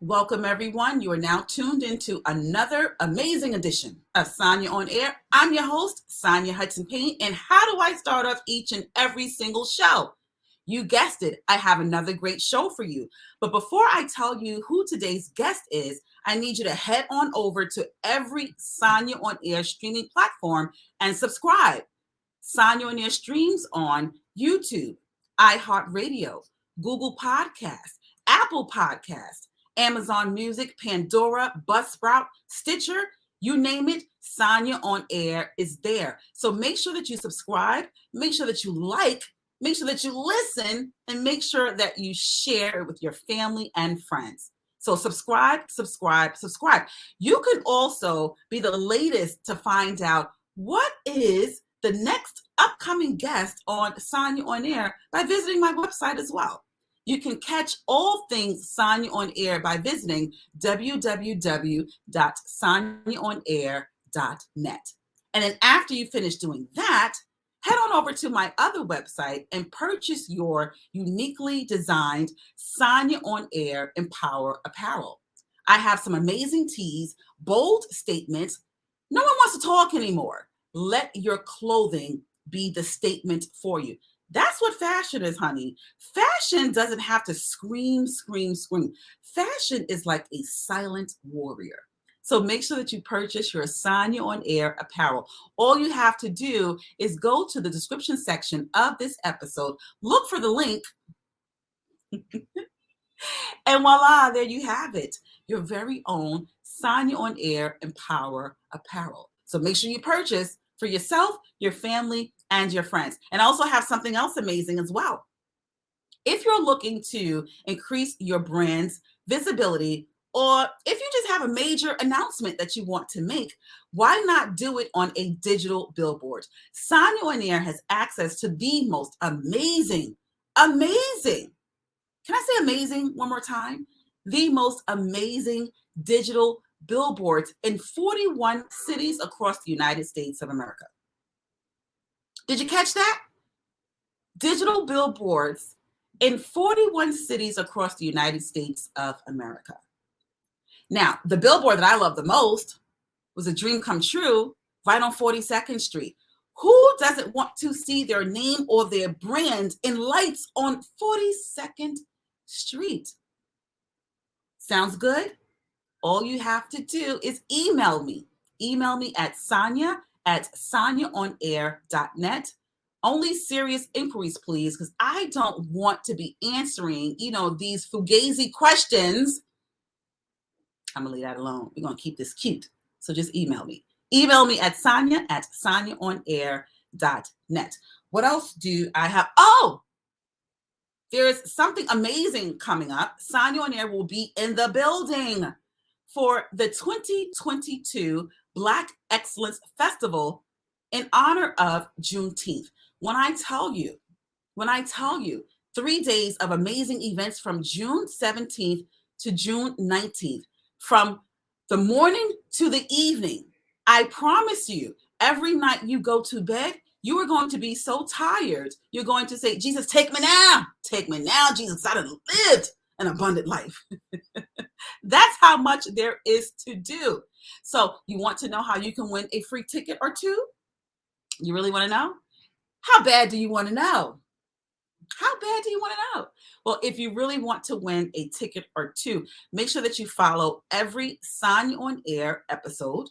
Welcome, everyone. You are now tuned into another amazing edition of Sanya On-Air. I'm your host, SanyaHudson Payne, and how do I start off each and every single show? You guessed it, I have another great show for you. But before I tell you who today's guest is, I need you to head on over to every Sanya On-Air streaming platform and subscribe. Sanya On-Air streams on YouTube, iHeartRadio, Google Podcasts, Apple Podcasts, Amazon Music, Pandora, Buzzsprout, Stitcher, you name it, Sanya On-Air is there. So make sure that you subscribe, make sure that you like, make sure that you listen, and make sure that you share it with your family and friends. So subscribe. You can also be the latest to find out what is the next upcoming guest on Sanya On-Air by visiting my website as well. You can catch all things Sanya On-Air by visiting www.sanyaonair.net. And then after you finish doing that, head on over to my other website and purchase your uniquely designed Sanya On-Air Empower apparel. I have some amazing tees, bold statements. No one wants to talk anymore. Let your clothing be the statement for you. That's what fashion is, honey. Fashion doesn't have to scream. Fashion is like a silent warrior. So make sure that you purchase your Sanya On-Air apparel. All you have to do is go to the description section of this episode, look for the link, and voila, there you have it. Your very own Sanya On-Air Empower apparel. So make sure you purchase for yourself, your family, and your friends. And I also have something else amazing as well. If you're looking to increase your brand's visibility, or if you just have a major announcement that you want to make, why not do it on a digital billboard? Sanya On-Air has access to the most amazing, can I say amazing one more time? The most amazing digital billboards in 41 cities across the United States of America. Did you catch that? Digital billboards in 41 cities across the United States of America. Now, the billboard that I love the most was a dream come true right on 42nd Street. Who doesn't want to see their name or their brand in lights on 42nd Street? Sounds good? All you have to do is email me. Email me at sanyaonair.net. Only serious inquiries, please, because I don't want to be answering, these fugazi questions. I'm going to leave that alone. We're going to keep this cute. So just email me. Email me at sanyaonair.net. What else do I have? Oh, there's something amazing coming up. Sanya On-Air will be in the building for the 2022 Black Excellence Festival in honor of Juneteenth. When I tell you, 3 days of amazing events from June 17th to June 19th, from the morning to the evening, I promise you, every night you go to bed, you are going to be so tired. You're going to say, Jesus, take me now. Take me now, Jesus. I done lived an abundant life. That's how much there is to do. So you want to know how you can win a free ticket or two? You really want to know? How bad do you want to know? Well, if you really want to win a ticket or two, make sure that you follow every Sanya On-Air episode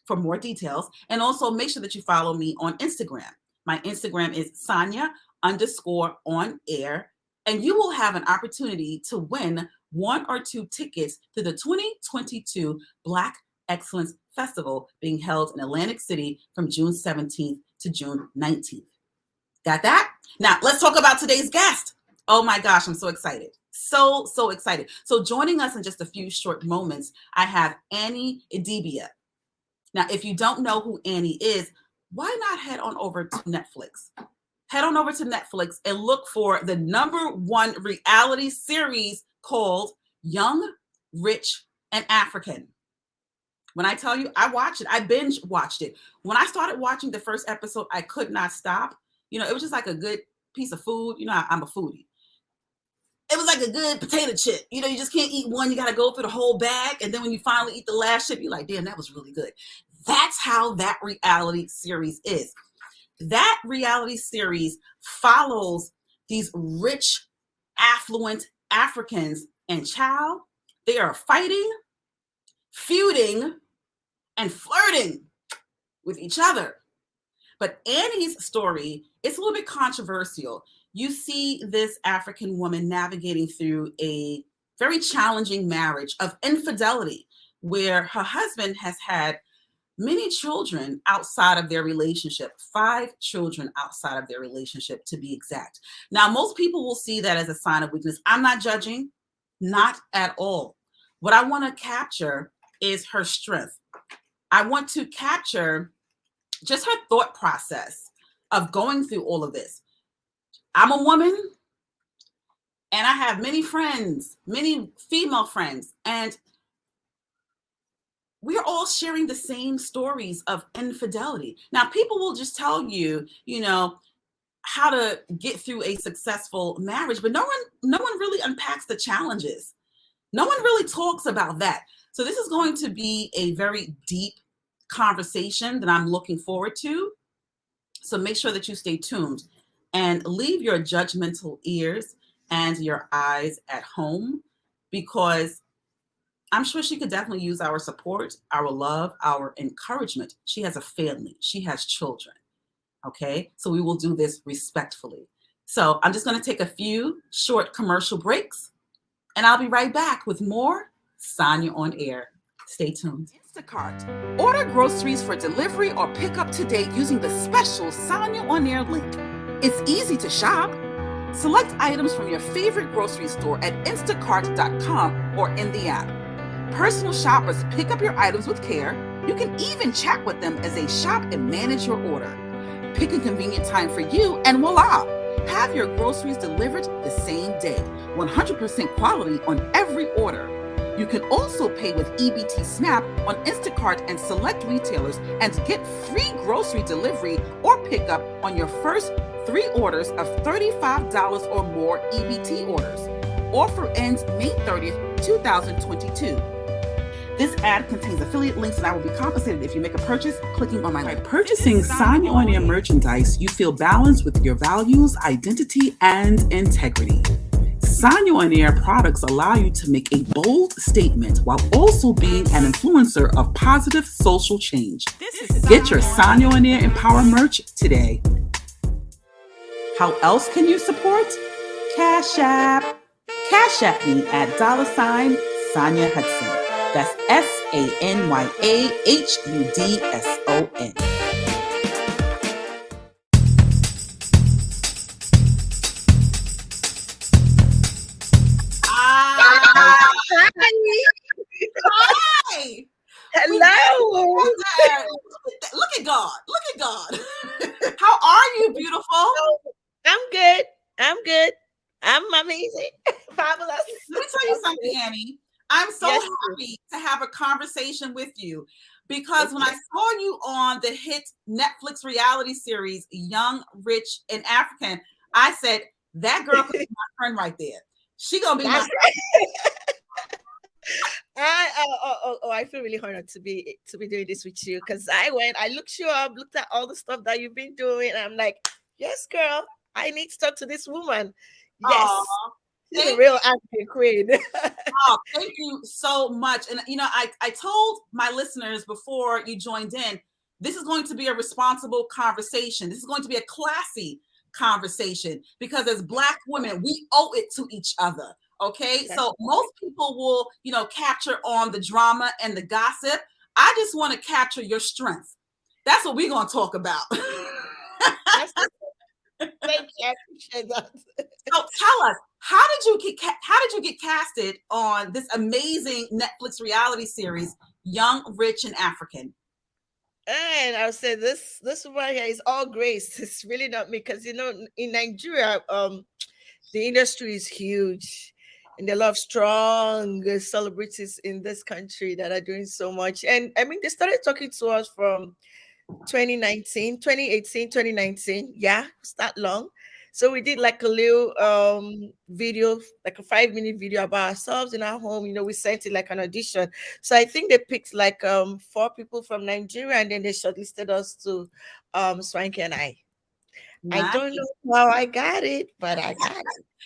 for more details. And also make sure that you follow me on Instagram. My Instagram is Sanya_On-Air. And you will have an opportunity to win 1 or 2 tickets to the 2022 Black Excellence Festival being held in Atlantic City from June 17th to June 19th. Got that? Now, let's talk about today's guest. Oh my gosh, I'm so excited. So excited. So joining us in just a few short moments, I have Annie Idibia. Now, if you don't know who Annie is, why not head on over to Netflix? Head on over to Netflix and look for the #1 reality series called Young, Rich, and African. When I tell you, I watched it. I binge watched it. When I started watching the first episode, I could not stop. It was just like a good piece of food. I'm a foodie. it was like a good potato chip. You know, you just can't eat one. You got to go through the whole bag. And then when you finally eat the last chip, you're like, damn, that was really good. That's how that reality series is. That reality series follows these rich, affluent Africans, and child, they are fighting, feuding, and flirting with each other. But Annie's story, it's a little bit controversial. You see this African woman navigating through a very challenging marriage of infidelity, where her husband has had many children outside of their relationship, 5 children outside of their relationship, to be exact. Now, most people will see that as a sign of weakness. I'm not judging, not at all. What I want to capture is her strength. I want to capture just her thought process of going through all of this. I'm a woman and I have many friends, many female friends, and we're all sharing the same stories of infidelity. Now, people will just tell you, you know, how to get through a successful marriage, but no one really unpacks the challenges. No one really talks about that. So this is going to be a very deep conversation that I'm looking forward to. So make sure that you stay tuned and leave your judgmental ears and your eyes at home, because I'm sure she could definitely use our support, our love, our encouragement. She has a family. She has children. Okay, so we will do this respectfully. So I'm just going to take a few short commercial breaks, and I'll be right back with more Sanya on Air. Stay tuned. Instacart. Order groceries for delivery or pickup today using the special Sanya On-Air link. It's easy to shop. Select items from your favorite grocery store at instacart.com or in the app. Personal shoppers pick up your items with care. You can even chat with them as they shop and manage your order. Pick a convenient time for you and voila! Have your groceries delivered the same day. 100% quality on every order. You can also pay with EBT SNAP on Instacart and select retailers and get free grocery delivery or pickup on your first 3 orders of $35 or more EBT orders. Offer ends May 30th, 2022. This ad contains affiliate links and I will be compensated if you make a purchase clicking on my link. By purchasing Sanya On-Air merchandise, you feel balanced with your values, identity, and integrity. Sanya On-Air products allow you to make a bold statement while also being an influencer of positive social change. Get your Sanya On-Air Empower merch today. How else can you support? Cash App. Cash App me at $SanyaHudson. That's SanyaHudson. Hi. Hello. Look at God. Look at God. How are you, beautiful? I'm good. I'm amazing. Fabulous. Let me tell you something, Annie. I'm so happy to have a conversation with you, because when I saw you on the hit Netflix reality series, Young, Rich, and African, I said, that girl could be my friend right there. She gonna be my friend. I feel really honored to be doing this with you, because I looked you up, looked at all the stuff that you've been doing, and I'm like, yes, girl, I need to talk to this woman. Yes. Aww. She's a real African queen. Thank you so much. And, you know, I told my listeners before you joined in, this is going to be a responsible conversation. This is going to be a classy conversation, because as Black women, we owe it to each other. Okay. So most people will, you know, capture on the drama and the gossip. I just want to capture your strength. That's what we're going to talk about. Thank you. I appreciate that. So tell us, how did you get casted on this amazing Netflix reality series, Young, Rich, and African? And I would say this one here is all grace. It's really not me, because, you know, in Nigeria, the industry is huge, and there are a lot of strong celebrities in this country that are doing so much. And I mean, they started talking to us from 2018, 2019. Yeah, it's that long. So we did like a little video, like a 5 minute video about ourselves in our home. We sent it like an audition. So I think they picked like 4 people from Nigeria, and then they shortlisted us to Swanky and I. I Nice. don't know how I got it, but I got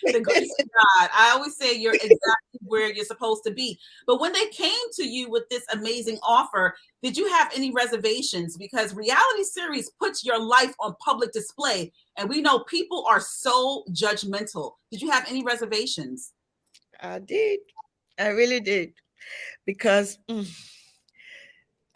The it. grace of God. I always say you're exactly where you're supposed to be. But when they came to you with this amazing offer, did you have any reservations? Because reality series puts your life on public display, and we know people are so judgmental. Did you have any reservations? I did. I really did. Because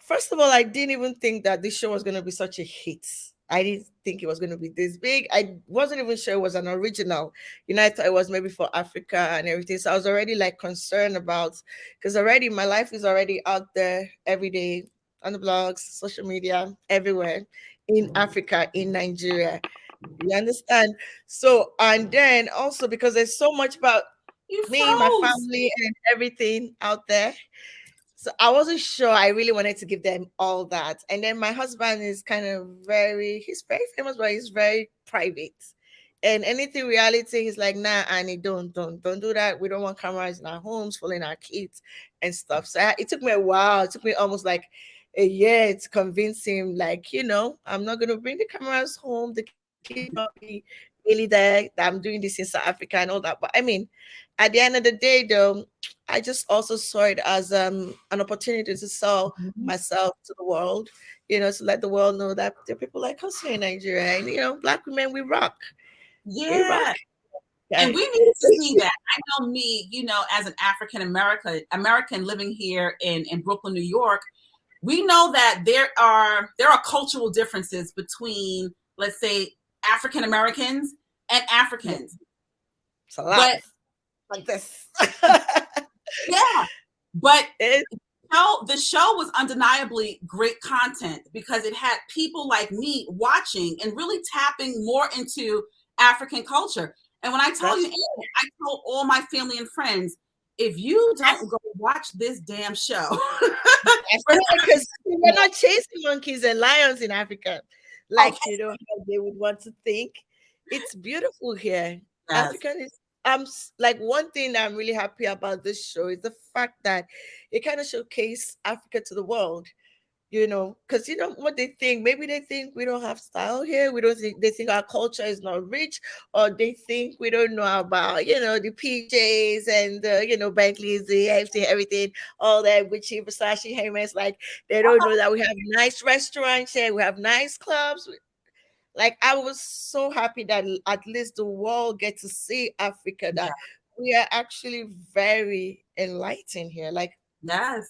first of all, I didn't even think that this show was going to be such a hit. I didn't think it was going to be this big. I wasn't even sure it was an original. I thought it was maybe for Africa and everything. So I was already like concerned about, because already my life is already out there every day on the blogs, social media, everywhere in Africa, in Nigeria. You understand? So, and then also because there's so much about You me, my froze. family, and everything out there. So I wasn't sure I really wanted to give them all that. And then my husband is kind of he's very famous, but he's very private. And anything reality, he's like, nah, Annie, don't do that. We don't want cameras in our homes, following our kids and stuff. So it took me a while. It took me almost like a year to convince him, like, I'm not going to bring the cameras home. The kids will not be really there. That I'm doing this in South Africa and all that. But I mean, at the end of the day, though, I just also saw it as an opportunity to sell Mhm. myself to the world, to let the world know that there are people like us here in Nigeria. And, Black women, we rock. We rock. Yeah. And Okay. we need to see that. I know me, as an African American living here in Brooklyn, New York, we know that there are cultural differences between, let's say, African Americans and Yeah, Africans. it's a lot But like this. yeah, but It- the show was undeniably great content because it had people like me watching and really tapping more into African culture. And when I tell you, that's I told all my family and friends, if you don't go watch this damn show, That's right, because we're not chasing monkeys and lions in Africa, like okay, how they would want to think. It's beautiful here. yes, Africa is like one thing that I'm really happy about this show is the fact that it kind of showcase Africa to the world. Because what they think. Maybe they think we don't have style here. We don't think They think our culture is not rich, or they think we don't know about the PJs and the Bentleys, the everything, all that Gucci, Versace, Hermes. Like they don't know that we have nice restaurants here. We have nice clubs. Like I was so happy that at least the world get to see Africa. yeah, That we are actually very enlightened here. Like yes,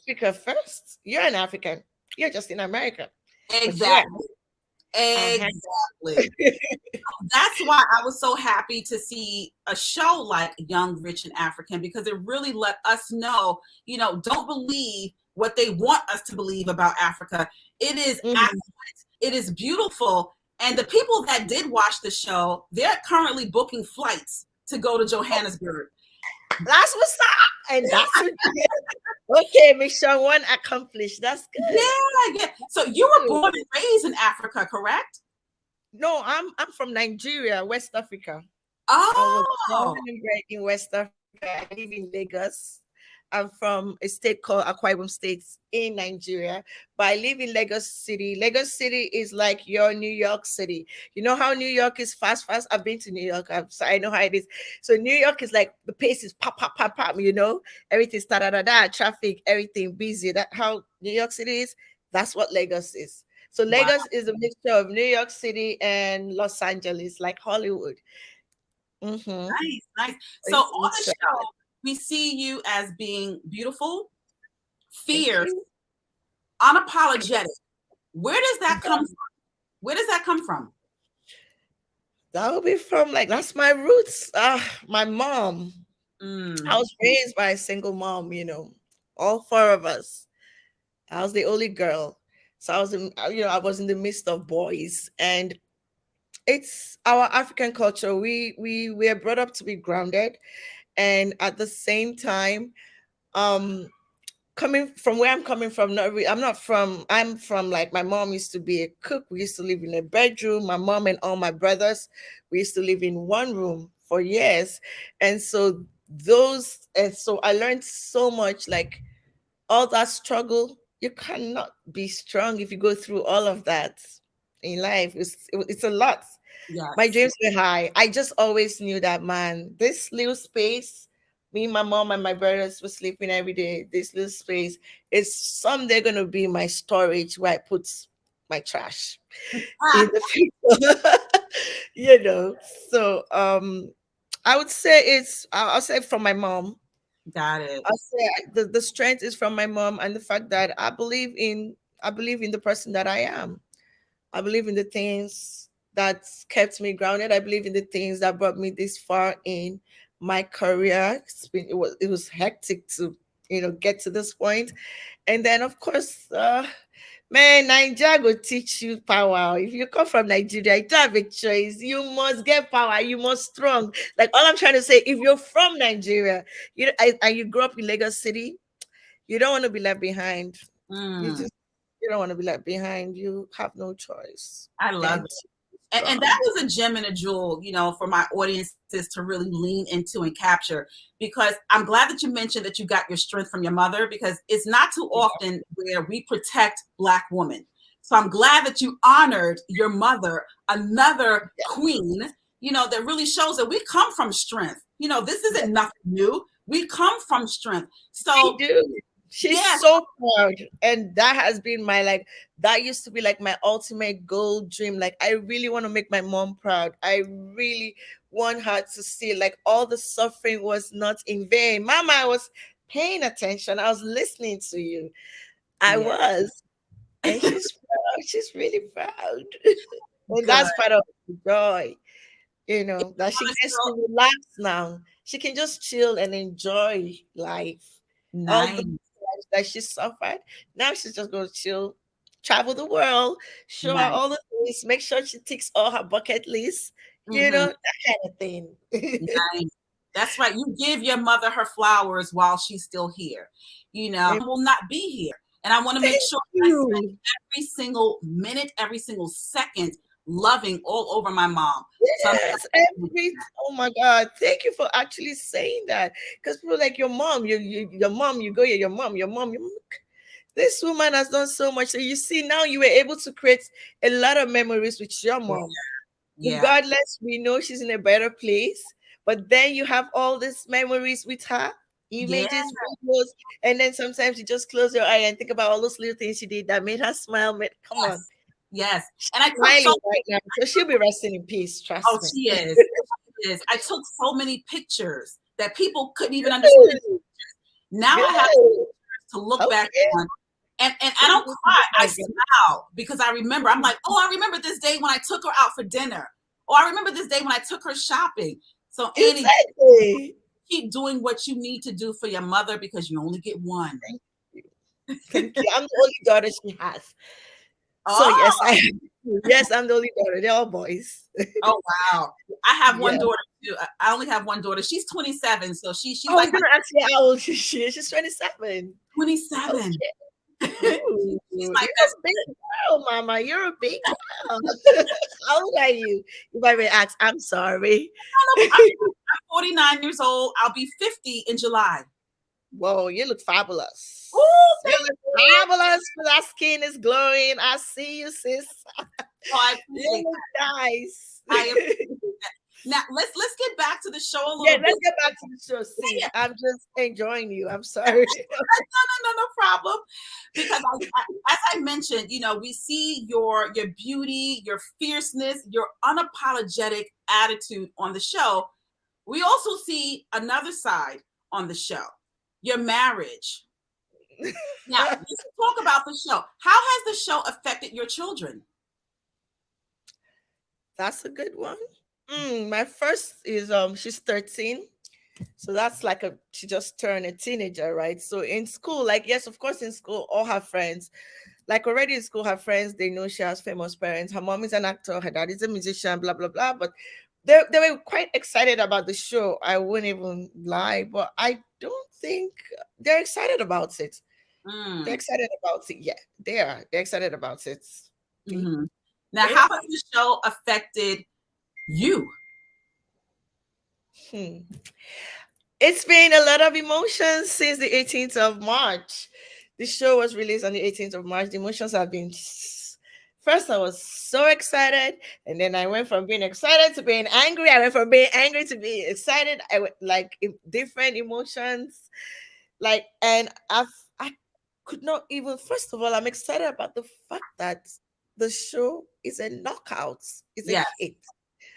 Africa first. You're an African. You're just in America, but you're exactly, uh-huh. exactly. That's why I was so happy to see a show like Young, Rich, and African, because it really let us know, don't believe what they want us to believe about Africa. It is Mhm. excellent. It is beautiful. And the people that did watch the show, they're currently booking flights to go to Johannesburg. That's what's up, and that's what. Okay, mission one accomplished. That's good. Yeah, yeah. So you were Good. born and raised in Africa, correct? No, I'm from Nigeria, West Africa. I was born Oh, and bred in West Africa. I live in Lagos. I'm from a state called Akwa Ibom State in Nigeria, but I live in Lagos City. Lagos City is like your New York City. You know how New York is fast, fast? I've been to New York, so I know how it is. So New York is like the pace is pop, pop, pop, pop. Everything's da da da da, traffic, everything busy. That how New York City is. That's what Lagos is. So wow. Lagos is a mixture of New York City and Los Angeles, like Hollywood. Mm-hmm. Nice, nice. So It's, on the it's show, we see you as being beautiful, Thank fierce, you. unapologetic. Where does that come from? Where does that come from? That would be from like that's my roots. My mom. I Mm, was raised by a single mom. All four of us. I was the only girl, so I was in the midst of boys, and it's our African culture. We are brought up to be grounded, and at the same time, um, coming from where I'm coming from, I'm from like my mom used to be a cook. We used to live in a bedroom. My mom and all my brothers, we used to live in one room for years. And so I learned so much, like all that struggle. You cannot be strong if you go through all of that in life. It's a lot. My Yes. dreams were high. I just always knew that, man, this little space, me, my mom, and my brothers were sleeping every day. This little space is someday going to be my storage where I put my trash in Ah, the future. you know. So I would say I'll say from my mom. got it. I'll say the strength is from my mom, and the fact that I believe in the person that I am. I believe in the things that kept me grounded. I believe in the things that brought me this far in my career. It was hectic to get to this point, and then of course, man, Nigeria will teach you power. If you come from Nigeria, you don't have a choice. You must get power. You must strong. Like all I'm trying to say, if you're from Nigeria, and you grew up in Lagos City, you don't want to be left behind. You Mm, just you don't want to be left behind. You have no choice I love than it. to be And that strong. was a gem and a jewel, for my audiences to really lean into and capture. Because I'm glad that you mentioned that you got your strength from your mother, because it's not too Yeah. often where we protect Black women. So I'm glad that you honored your mother, another queen, that really shows that we come from strength. This Yeah, isn't nothing new. We come from strength. I So, do. She's yes, so proud. And that has been that used to be like my ultimate goal dream. Like, I really want to make my mom proud. I really want her to see like all the suffering was not in vain. Mama, I was paying attention. I was listening to you. I yeah, was. And she's proud. She's really proud. And good. that's part of the joy. That she gets to So relax now. She can just chill and enjoy life. All the nice, life that she suffered. Now she's just going to chill, travel the world, show her nice. all the things, make sure she ticks all her bucket lists, Mhm. that kind of thing. Nice. That's right. You give your mother her flowers while she's still here. And Will not be here. And I want to make thank sure I spend you. every single minute, every single second loving all over my mom. So Yes, oh my God, thank you for actually saying that. Because people like your mom, your mom, you go, yeah, your mom, this woman has done so much. So you see, now you were able to create a lot of memories with your yeah, mom. yeah, Regardless, we know she's in a better place, but then you have all these memories with her, yeah, images, videos, and then sometimes you just close your eye and think about all those little things she did that made her smile. Come on, yes, yes. she's And I took so smiling right now, so she'll be resting in peace. oh, Trust me. she is. She is. I took so many pictures that people couldn't even understand. Now I have Good. to look back Okay. on. And I So you don't need to cry. do I that again. smile because I remember. I'm like, oh, I remember this day when I took her out for dinner. Or I remember this day when I took her shopping. So Annie, Exactly. keep doing what you need to do for your mother because you only get one. Thank you. Thank you. I'm the only daughter she has. So Oh, yes, yes, I'm the only daughter. They're all boys. oh wow. I have one Yeah. daughter too. I only have one daughter. She's 27, so she's I was like my gonna ask you how old she is. She's 27. 27. Okay. She's Ooh, my you're best a big girl, Mama. You're a big girl. How old are you? You might be asked. I'm sorry. friend. I'm 49 years old. I'll be 50 in July. Whoa, you look Oh, fabulous. You thank look you. fabulous. That skin is glowing. I see you, sis. Oh, I You appreciate look nice. that. I appreciate that. Now let's get back to the show a Yeah, little bit. let's get back to the show, sis. Yeah, I'm just enjoying you. I'm sorry. no problem. Because as I mentioned, we see your beauty, your fierceness, your unapologetic attitude on the show. We also see another side on the show, your marriage. Now, let's talk about the show. How has the show affected your children? That's a good one. My first is she's 13. So that's like she just turned a teenager, right? So in school, like yes, of course, in school, all her friends, like already in school, her friends, they know she has famous parents. Her mom is an actor, her dad is a musician, blah blah blah. But they were quite excited about the show. I wouldn't even lie, but I don't think they're excited about it. They're excited about it. Yeah, they are. They're excited about it. Mm-hmm. Now, Yeah. how has the show affected you? Hmm. It's been a lot of emotions since the 18th of March. The show was released on the 18th of March. The emotions have been. First, I was so excited, and then I went from being excited to being angry. I went from being angry to being excited. I went like different emotions, like, and I could not even. First of all, I'm excited about the fact that the show is a knockout. It's a Yes, hit.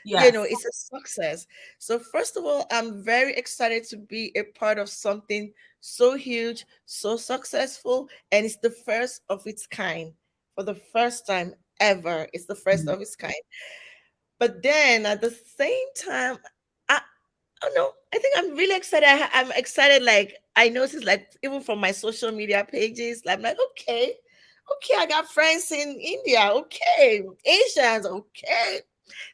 yes, It's a success. So first of all, I'm very excited to be a part of something so huge, so successful, and it's the first of its kind. For the first time ever, it's the first mhm, of its kind. But then at the same time, I, I don't know. I think I'm really excited. I'm excited. Like, I noticed, like, even from my social media pages, I'm like, okay, I got friends in India. Okay, Asians. Okay,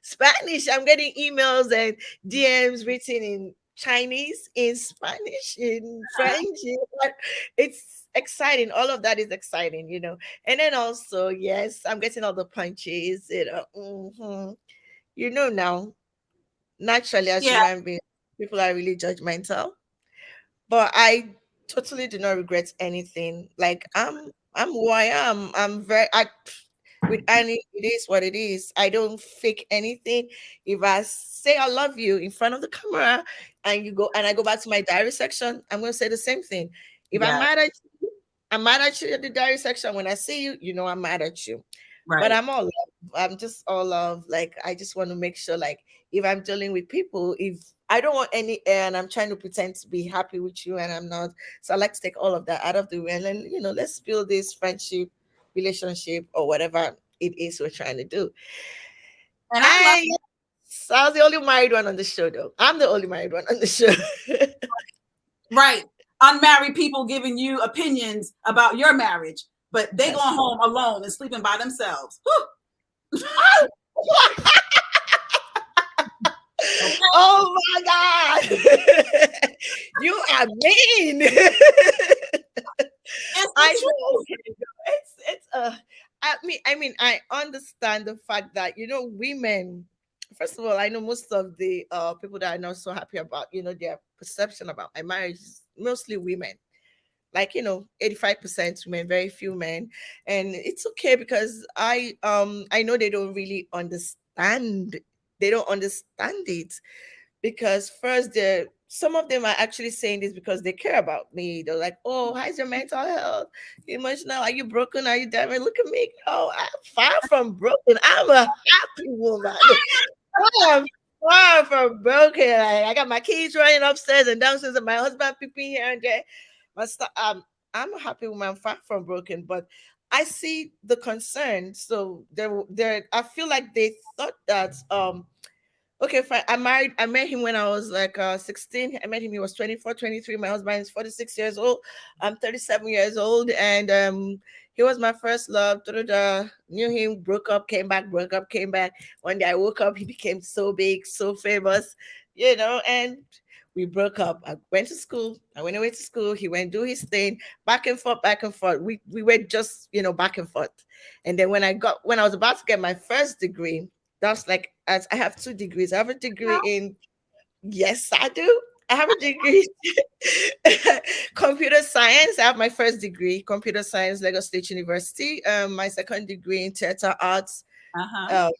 Spanish. I'm getting emails and DMs written in Chinese, in Spanish, in French. It's exciting. All of that is exciting. And then also, yes, I'm getting all the punches. Now, naturally, as yeah, human beings, people are really judgmental, but I totally do not regret anything. Like, I'm who I am. With Annie, it is what it is. I don't fake anything. If I say I love you in front of the camera and I go back to my diary section, I'm gonna say the same thing. If I'm yeah, mad at you, I'm mad at you at the diary section. When I see you, I'm mad at you. But right. I'm all love. I'm just all love. Like, I just want to make sure, like, if I'm dealing with people, if I don't want any air and I'm trying to pretend to be happy with you and I'm not. So I like to take all of that out of the way, and then, let's build this friendship, relationship, or whatever it is we're trying to do. And I love And yes, I was the only married one on the show, though. I'm the only married one on the show. right. Unmarried people giving you opinions about your marriage, but they That's going true. home alone and sleeping by themselves. Okay. Oh my God. You are mean. It's the I know. truth. Okay. It's I mean, I understand the fact that, women, first of all, I know most of the people that are not so happy about, their perception about my marriage is mostly women. Like, 85% women, very few men. And it's okay, because I know they don't really understand. They don't understand it, because first, some of them are actually saying this because they care about me. They're like, "Oh, how's your mental health? Emotional? Are you broken? Are you damaged? Look at me. Oh, I'm far from broken. I'm a happy woman. I'm far from broken. I got my kids running upstairs and downstairs, and my husband peeping here and there. I'm a happy woman. I'm far from broken, but I see the concern. So I feel like they thought that okay, fine. I met him when I was like 16. I met him, he was 24, 23. My husband is 46 years old. I'm 37 years old. And he was my first love. Knew him, broke up, came back, broke up, came back. One day I woke up, he became so big, so famous, and we broke up. I went to school. I went away to school. He went do his thing, back and forth, back and forth. We were just, back and forth. And then when I was about to get my first degree, that's like, as I have 2 degrees. I have a degree in, yes, I do. I have a degree computer science. I have my first degree, computer science, Lagos State University. My second degree in theater arts, Uh-huh. uh,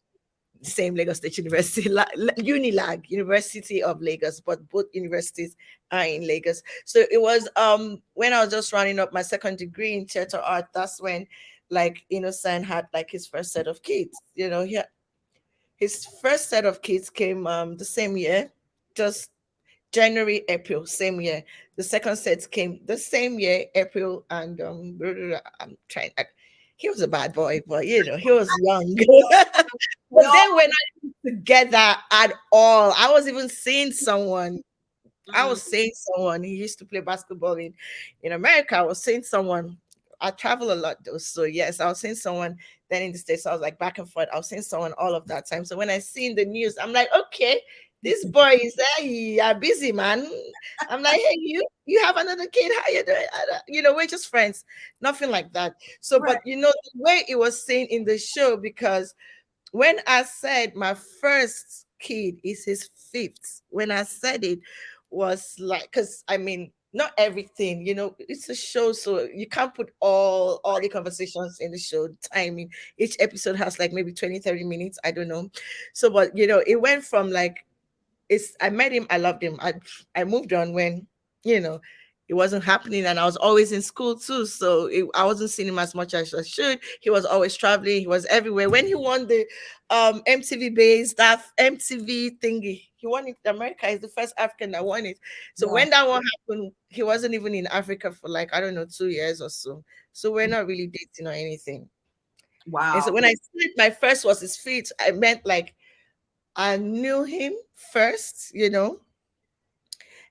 same Lagos State University, Unilag, University of Lagos, but both universities are in Lagos. So it was when I was just running up my second degree in theater art, that's when, like, Innocent had like his first set of kids. His first set of kids came the same year, just January, April, same year. The second set came the same year, April, and I'm trying. He was a bad boy, but he was young. We But all. then when I put together at all, I was even seeing someone. I Mm, was seeing someone. He used to play basketball in America. I was seeing someone. I travel a lot though, so yes, I was seeing someone. Then in the States, I was like back and forth. I was seeing someone all of that time. So when I seen the news, I'm like, okay, This boy is a busy man. I'm like, hey, you have another kid? How you doing? We're just friends. Nothing like that. So, Right. but the way it was saying in the show, because when I said my first kid is his fifth, when I said it was like, because I mean, not everything, it's a show, so you can't put all the conversations in the show. Timing, each episode has like maybe 20-30 minutes. I don't know. So, but it went from like I met him, I loved him. I moved on when, you know, it wasn't happening, and I was always in school too. So I wasn't seeing him as much as I should. He was always traveling, he was everywhere. When he won the MTV based that MTV thingy, he won it in America. He's the first African that won it. So Yeah. when that one happened, he wasn't even in Africa for like, I don't know, 2 years or so. So we're not really dating or anything. And so Wow. when I said my first was his feet, I meant like I knew him first,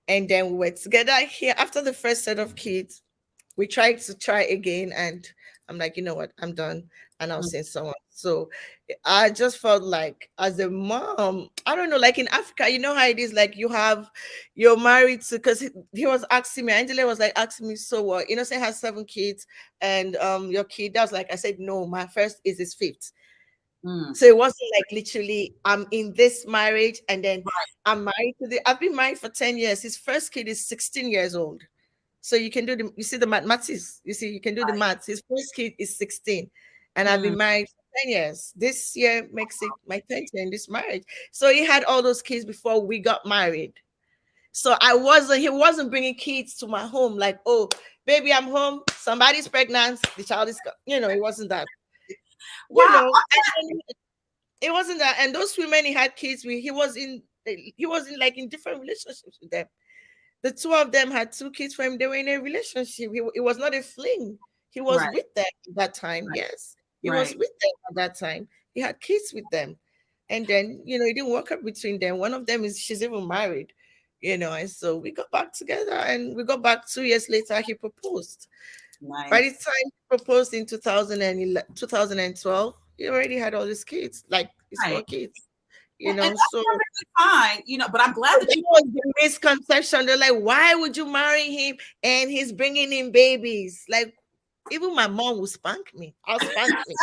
and then we were together here after the first set of kids. We tried to try again, and I'm like, you know what, I'm done, and I'll Mm, send someone. So I just felt like, as a mom, I don't know, like in Africa, you know how it is, like you're married to, because he was asking me, Angela was like asking me, so what, say has 7 kids, and your kid, that was like, I said, no, my first is his fifth. mm. So it wasn't like literally I'm in this marriage and then Right. I'm married I've been married for 10 years. His first kid is 16 years old. So you see the maths, you see, you can do the maths. His first kid is 16 and I've Mm. been married for 10 years. This year makes it my 10th year in this marriage. So he had all those kids before we got married. So he wasn't bringing kids to my home like, oh, baby, I'm home. Somebody's pregnant. The child is, it wasn't that, Wow. and it wasn't that. And those women he had kids with, he was in like in different relationships with them. The two of them had 2 kids for him. They were in a relationship. It was not a fling. He was Right. with them at that time. Right. Yes, he was Right. with them at that time. He had kids with them, and then it didn't work out between them. One of them she's even married, and so we got back together, and we got back 2 years later. He proposed. By the Nice. time he proposed in 2012, he already had all his kids, like his Right. 4 kids, And that's So perfectly fine, but I'm glad that that you. was the misconception. They're like, why would you marry him and he's bringing in babies? Like, even my mom will spank me. I'll spank me.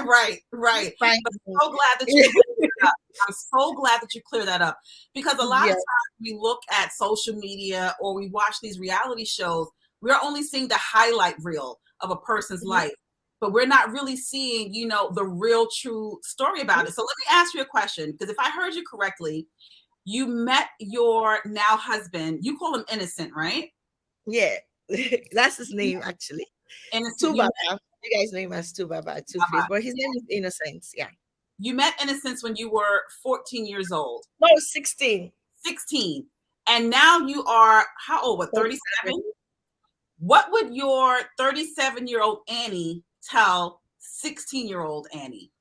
Right. Right. Spank I'm me. so glad that you cleared that up. I'm so glad that you clear that up, because a lot of Yeah. times we look at social media or we watch these reality shows, we're only seeing the highlight reel of a person's Mhm. life, but we're not really seeing, the real true story about it. So let me ask you a question, because if I heard you correctly, you met your now husband. You call him Innocent, right? Yeah. That's his name, actually. Innocent. Two Baba. You guys know him as Two Baba, Two Face, but his name is Innocence. Yeah. You met Innocence when you were 14 years old. No, 16. 16. And now you are how old? What, 37? What would your 37-year-old Annie tell 16-year-old Annie?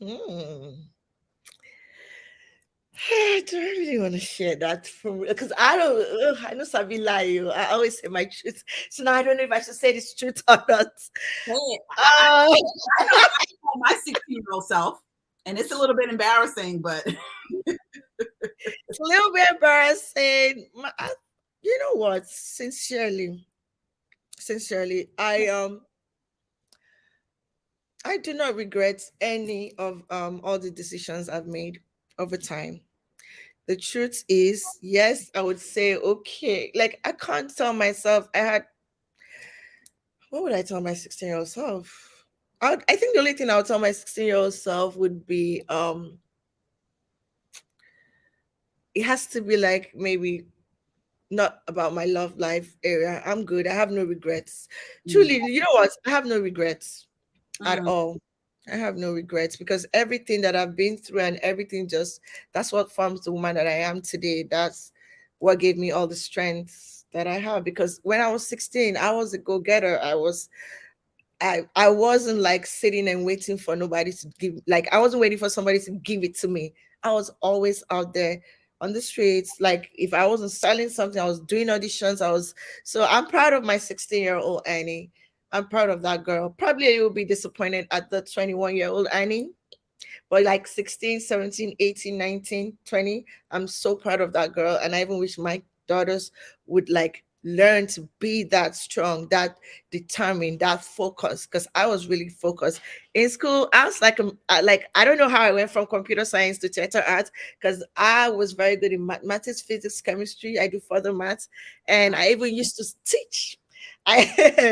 Hmm. I don't really want to share that from because I don't. I know Sabi lie. I always say my truth, so now I don't know if I should say this truth or not. Say it. Uh, I know I told my 16-year-old self, and it's a little bit embarrassing, but it's a little bit embarrassing. You know what? Sincerely, I do not regret any of all the decisions I've made over time. The truth is, yes, I would say okay. Like I can't tell myself I had. What would I tell my 16-year-old self? I think the only thing I would tell my 16-year-old self would be it has to be like maybe not about my love life area. I'm good. I have no regrets. mm, Truly, you know what? I have no regrets at mm, all. I have no regrets because everything that I've been through and everything just that's what forms the woman that I am today. That's what gave me all the strength that I have. Because when I was 16, I was a go-getter. I wasn't like sitting and waiting for nobody to give, like I wasn't waiting for somebody to give it to me. I was always out there on the streets. Like if I wasn't selling something, I was doing auditions. So I'm proud of my 16-year-old Annie. I'm proud of that girl. Probably you will be disappointed at the 21-year-old Annie. But like 16, 17, 18, 19, 20, I'm so proud of that girl. And I even wish my daughters would like learn to be that strong, that determined, that focused. Because I was really focused in school. I was like, I don't know how I went from computer science to theater arts, because I was very good in mathematics, physics, chemistry. I do further maths, and I even used to teach. I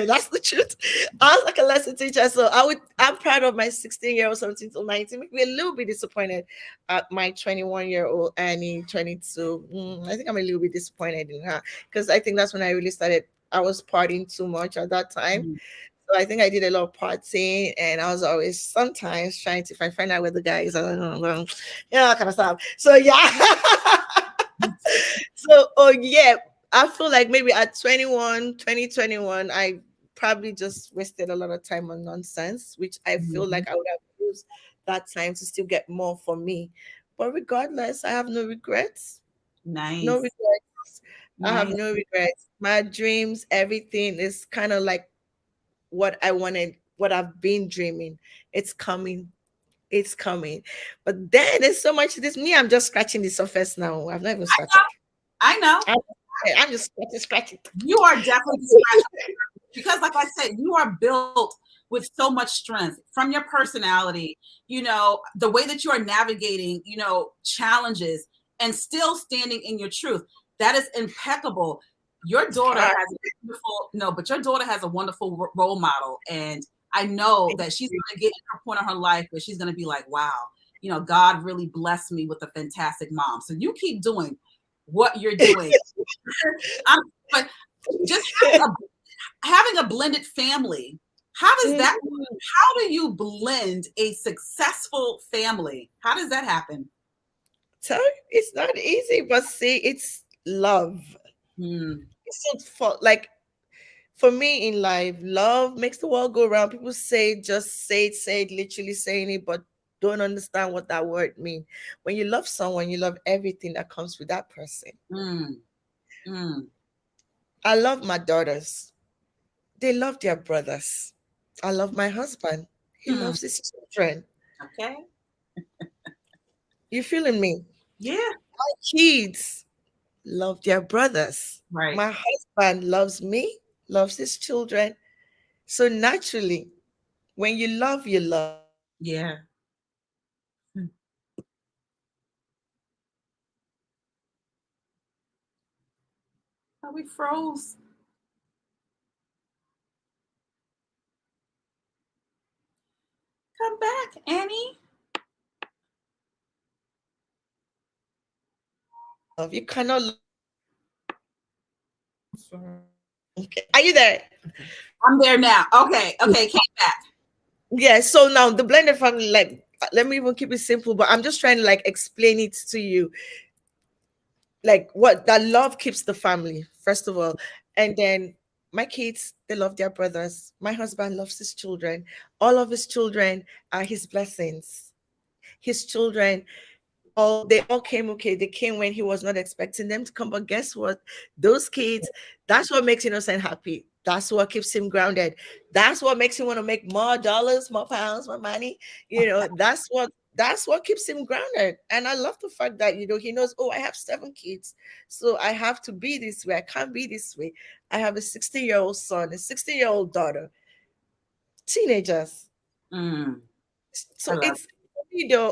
that's the truth. I was like a lesson teacher, so I'm proud of my 16-year-old, 17 to 19. Make me a little bit disappointed at my 21-year-old Annie, 22. I think I'm a little bit disappointed in her, because I think that's when I really started. I was partying too much at that time. Mm. So I think I did a lot of partying, and I was always sometimes trying to, if I find out where the guy is, I don't know, yeah, kind of stuff. So yeah. So, oh yeah, I feel like maybe at 2021, I probably just wasted a lot of time on nonsense, which I feel Mhm. like I would have used that time to still get more for me. But regardless, I have no regrets. No Nice. regrets. I have Nice. no regrets. My dreams, everything is kind of like what I wanted, what I've been dreaming. It's coming. It's coming. But then there's so much to this. Me, I'm just scratching the surface now. I've not even started. I know. I'm, I'm just scratching. You are definitely scratching because, like I said, you are built with so much strength from your personality, the way that you are navigating, challenges and still standing in your truth. That is impeccable. Your It's daughter hard. has a wonderful, no, but your daughter has a wonderful role model. And I know that she's going to get to her point in her life where she's going to be like, wow, God really blessed me with a fantastic mom. So you keep doing what you're doing. But just having a blended family, how does that work? Mhm. How do you blend a successful family? How does that happen? So it's not easy, but see, it's love. Hmm. It's not for like for me in life, love makes the world go around. People say just say it, literally saying it, but don't understand what that word means. When you love someone, you love everything that comes with that person. Mm, mm, I love my daughters. They love their brothers. I love my husband. He mm. loves his children. Okay. You feeling me? Yeah. My kids love their brothers. Right. My husband loves me, loves his children. So naturally, when you love, you love. Yeah. Hmm. Oh, we froze. Come back, Annie. You cannot love. Okay. Are you there? I'm there now. Okay. Okay. Came back. Yeah. So now the blended family, like, let me even keep it simple, but I'm just trying to like explain it to you. Like what that love keeps the family, first of all. And then my kids, they love their brothers. My husband loves his children. All of his children are his blessings. His children all they all came okay. They came when he was not expecting them to come. But guess what? Those kids, that's what makes Innocent happy. That's what keeps him grounded. That's what makes him want to make more dollars, more pounds, more money. That's what keeps him grounded. And I love the fact that he knows, oh, I have 7 kids. So I have to be this way. I can't be this way. I have a 60-year-old son, a 60-year-old daughter, teenagers. Mm, I So love it's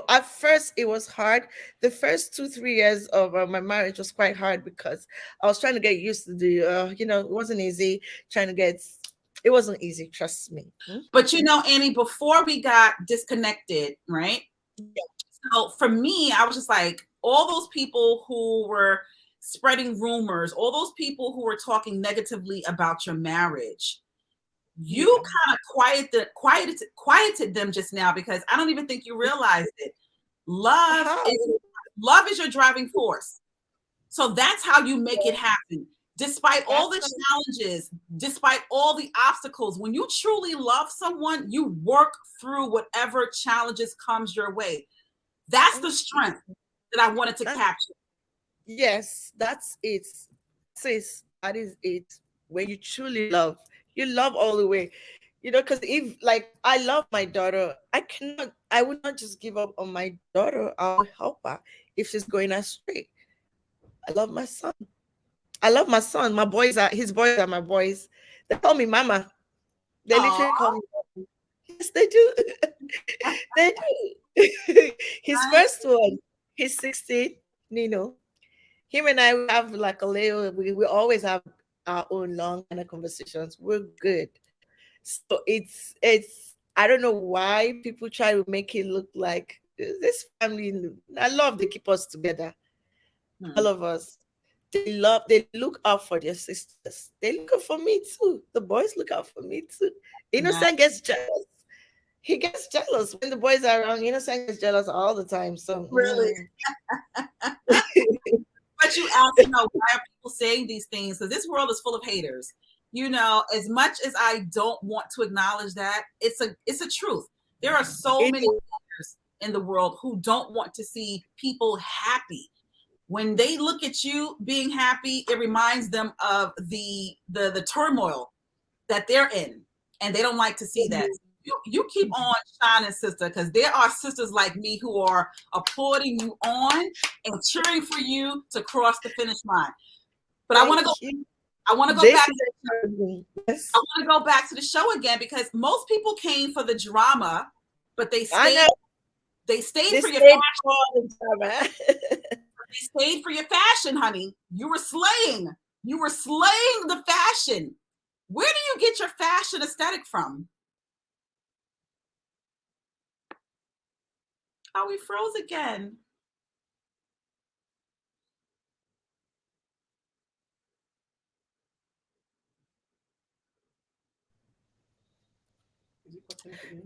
at first it was hard. The first 2 3 years of my marriage was quite hard because I was trying to get used to it wasn't easy trying to get. It wasn't easy, trust me. it. But Annie, before we got disconnected, right? So for me, I was just like, all those people who were spreading rumors, all those people who were talking negatively about your marriage, you Yeah. kind of quieted them just now because I don't even think you realized it. Love How? is love is your driving force. So that's how you make it happen. Despite all That's the challenges, despite all the obstacles, when you truly love someone, you work through whatever challenges comes your way. That's the strength that I wanted to that, capture. yes, that's it. That is it. When you truly love, you love all the way. Because if like I love my daughter, I would not just give up on my daughter. I'll help her if she's going astray. I love my son. I love my son. My boys are his boys are my boys. They call me mama. They literally call Oh, me mama. Yes, they do. They do. His nice. first one, he's 16, Nino. Him and I we have like a little we always have our own long kind of conversations. We're good. So it's I don't know why people try to make it look like this family. I love they keep us together. All Hmm. of us. They look out for their sisters. They look out for me too. The boys look out for me too. Nice. Innocent gets jealous. He gets jealous when the boys are around. Innocent gets jealous all the time. So Really. But you ask, why are people saying these things? Because this world is full of haters. As much as I don't want to acknowledge that, it's a truth. There are so it many haters in the world who don't want to see people happy. When they look at you being happy, it reminds them of the turmoil that they're in, and they don't like to see that. You keep on shining, sister, because there are sisters like me who are applauding you on and cheering for you to cross the finish line. But I want to go. thank you. I want to go This back. is encouraging. I Yes. want to go back to the show again because most people came for the drama, but they I stayed. know They stayed this for your stayed fashion. for the drama. They stayed for your fashion, honey. You were slaying. You were slaying the fashion. Where do you get your fashion aesthetic from? Oh, we froze again.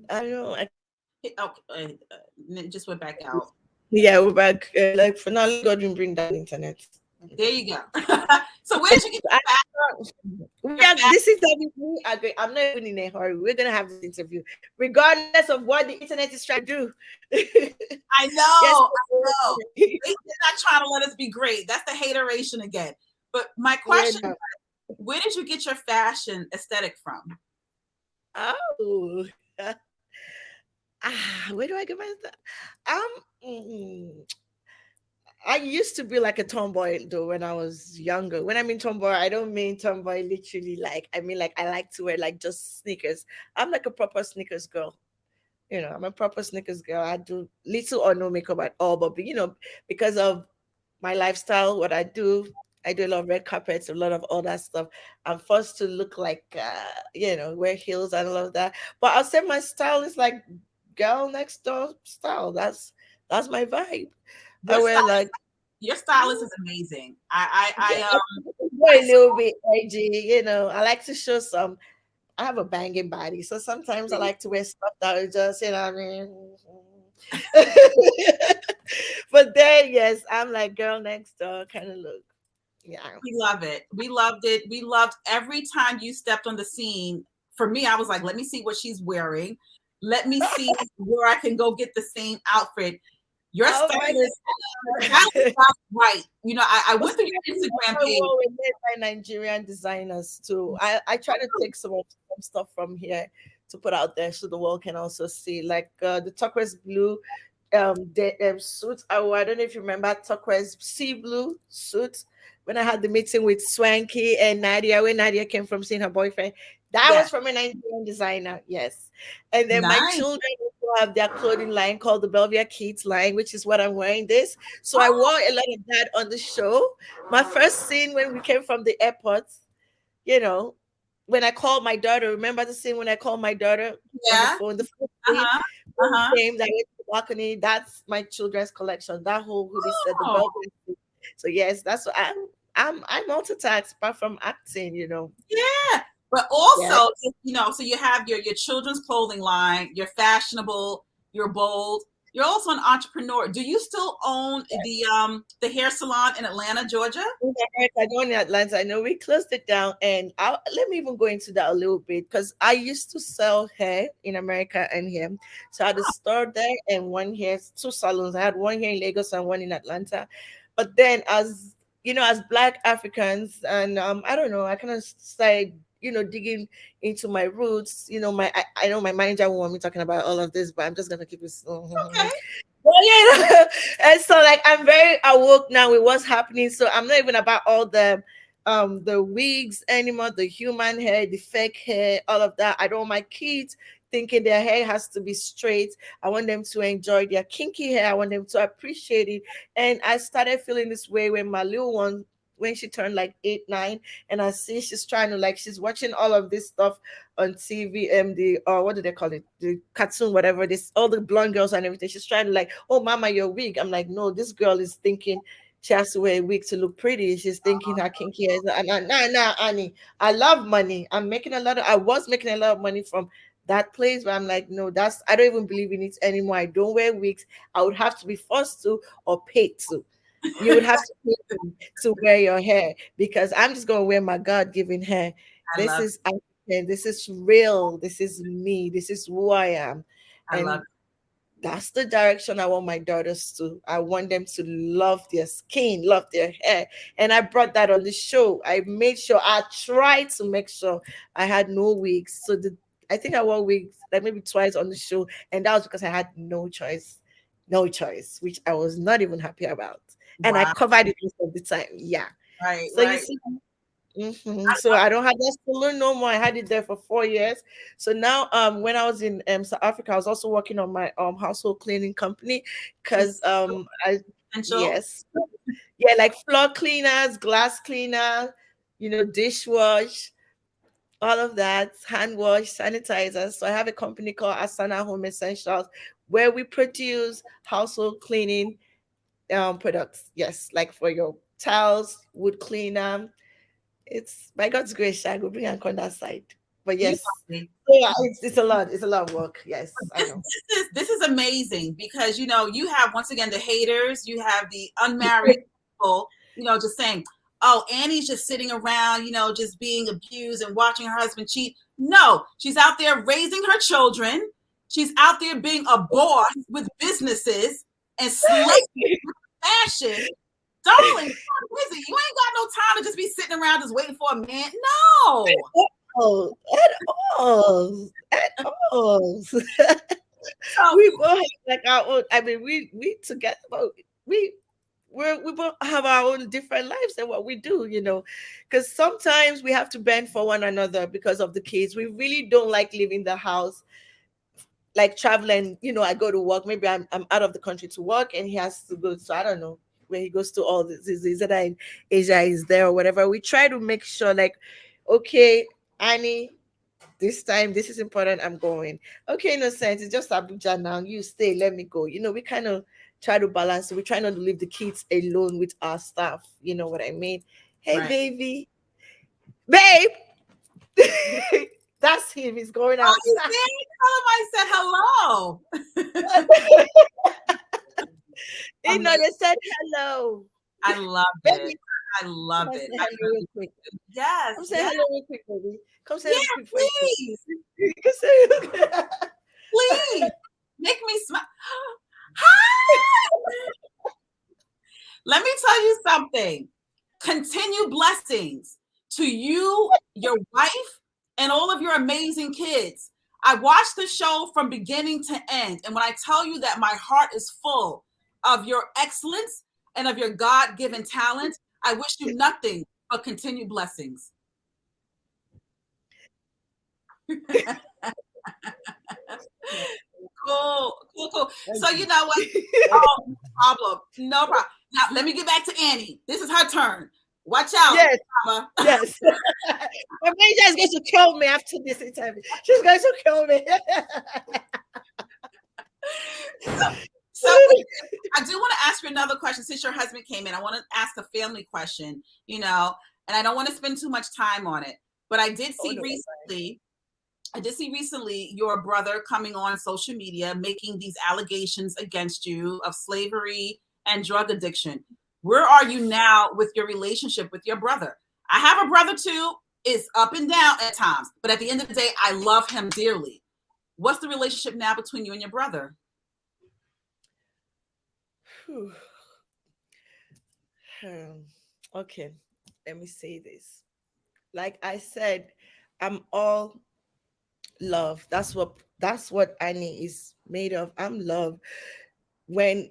I know. Okay, it just went back out. Yeah, we're back. Like for now, let God bring down internet. There you go. So where did you get I, your fashion? this interview, we are going, I'm not even in a hurry. We're gonna have this interview, regardless of what the internet is trying to do. I Yes. know, I know. They're not trying to let us be great. That's the hateration again. But my We're question, not. where did you get your fashion aesthetic from? Oh. Where do I get my stuff? Mm, I used to be like a tomboy though when I was younger. When I mean tomboy, I don't mean tomboy literally like I mean like I like to wear like just sneakers. I'm like a proper sneakers girl. I'm a proper sneakers girl. I do little or no makeup at all, but because of my lifestyle, what I do a lot of red carpets, a lot of all that stuff. I'm forced to look like, wear heels and all of that. But I'll say my style is like girl next door style. That's my vibe. I Your wear style, like your stylist is amazing. yeah, I wear a little bit edgy. I like to show some. I have a banging body, so sometimes I see. like to wear stuff that is just, what I mean. But then, yes, I'm like girl next door kind of look. Yeah. We love it. We loved it. We loved every time you stepped on the scene. For me, I was like, let me see what she's wearing. Let me see where I can go get the same outfit. Your Oh my stylist got God. it right. I went through your Especially Instagram when page. we're made by Nigerian designers too. I try to take some stuff from here to put out there so the world can also see. Like the turquoise blue the suit I wore. I don't know if you remember turquoise sea blue suit when I had the meeting with Swanky and Nadia when Nadia came from seeing her boyfriend. That Yeah. was from a Nigerian designer, yes. And then my Nice. children also have their clothing line called the Belvia Kids line, which is what I'm wearing this. So I Oh, wore a lot of that on the show. My first scene when we came from the airport, you know, when I called my daughter, remember the scene when I called my daughter on the yeah. phone, the first scene Uh-huh. when Uh-huh. we came that went to the balcony, that's my children's collection. That whole hoodie said the Oh, Belgian. So yes, that's what I'm multitask apart from acting. yeah. But Yes. also, so you have your children's clothing line, you're fashionable, you're bold. You're also an entrepreneur. Do you still own the hair salon in Atlanta, Georgia? In America, not in Atlanta. I know we closed it down, and let me even go into that a little bit because I used to sell hair in America and here. So I had a store there and one here, two salons. I had one here in Lagos and one in Atlanta. But then, as Black Africans, and I don't know, I kind of started digging into my roots. I know my manager won't want me talking about all of this, but I'm just gonna keep it. Okay. Well, and so like I'm very awoke now with what's happening. So I'm not even about all the wigs anymore, the human hair, the fake hair, all of that. I don't want my kids thinking their hair has to be straight. I want them to enjoy their kinky hair. I want them to appreciate it. And I started feeling this way when my little one, when she turned like 8, 9, and I see she's trying to like she's watching all of this stuff on TV, the what do they call it? The cartoon, whatever this, all the blonde girls and everything. She's trying to like, oh mama, your wig. I'm like, no, this girl is thinking she has to wear a wig to look pretty. She's thinking her kinky hair. Nah, Annie. I love money. I was making a lot of money from that place, but I'm like, no, I don't even believe in it anymore. I don't wear wigs. I would have to be forced to or paid to. You would have to pay me to wear your hair because I'm just gonna wear my God-given hair. I This love is African, this is real, this is me, this is who I am. I love And that's the direction I want my daughters to. I want them to love their skin, love their hair. And I brought that on the show. I made sure, I tried to make sure I had no wigs. I think I wore wigs like maybe twice on the show. And that was because I had no choice. No choice, which I was not even happy about. And I wow. covered it most of the time. Yeah. Right, So you right. see, so I don't have that salon no more. I had it there for 4 years. So now, when I was in South Africa, I was also working on my household cleaning company because I Essential. yes, yeah, like floor cleaners, glass cleaner, dishwash, all of that, hand wash, sanitizers. So I have a company called Asana Home Essentials where we produce household cleaning products. Yes, like for your towels, wood cleaner. It's by God's grace, I will bring and on that side. But You yes, funny. so yeah, it's a lot. It's a lot of work. Yes, I This, know. this is amazing because you have once again the haters, you have the unmarried people, just saying, oh, Annie's just sitting around, just being abused and watching her husband cheat. No, she's out there raising her children. She's out there being a boss with businesses and slaying fashion. Darling, busy. You ain't got no time to just be sitting around just waiting for a man. No. Oh, at all, at all. So We both have like our own. I mean, we together, but we we both have our own different lives and what we do. Because sometimes we have to bend for one another because of the kids. We really don't like leaving the house, like traveling. I go to work. Maybe I'm out of the country to work, and he has to go. So I don't know where he goes to. All this is that in Asia is there or whatever. We try to make sure, like, okay, Annie, this time this is important. I'm going. Okay, no sense. It's just Abuja now. You stay. Let me go. We kind of try to balance. We try not to leave the kids alone with our staff. You know what I mean? Hey, right. baby, babe. That's him. He's going Oh, you outside. see? Tell him I said hello. They said hello. I love it. Baby, I come love and it. say I hello real really quick. yes, Come say yes, hello real quick, baby. Come say yeah, hello quick for you. please, You can say hello. please make me smile. Hi. Let me tell you something. Continue blessings to you, your wife, and all of your amazing kids. I watched the show from beginning to end. And when I tell you that my heart is full of your excellence and of your God given talent, I wish you nothing but continued blessings. Cool, cool, cool. So, you know what? Oh, no problem. No problem. Now, let me get back to Annie. This is her turn. Watch out, Yes, Mama. yes. My manager is going to kill me after this interview. She's going to kill me. So I do want to ask you another question since your husband came in. I want to ask a family question, and I don't want to spend too much time on it. But Oh, no, that's fine. I did see recently your brother coming on social media making these allegations against you of slavery and drug addiction. Where are you now with your relationship with your brother? I have a brother too. It's up and down at times, but at the end of the day, I love him dearly. What's the relationship now between you and your brother? Whew. Um, okay, let me say this. Like I said, I'm all love. That's what Annie is made of. I'm love. When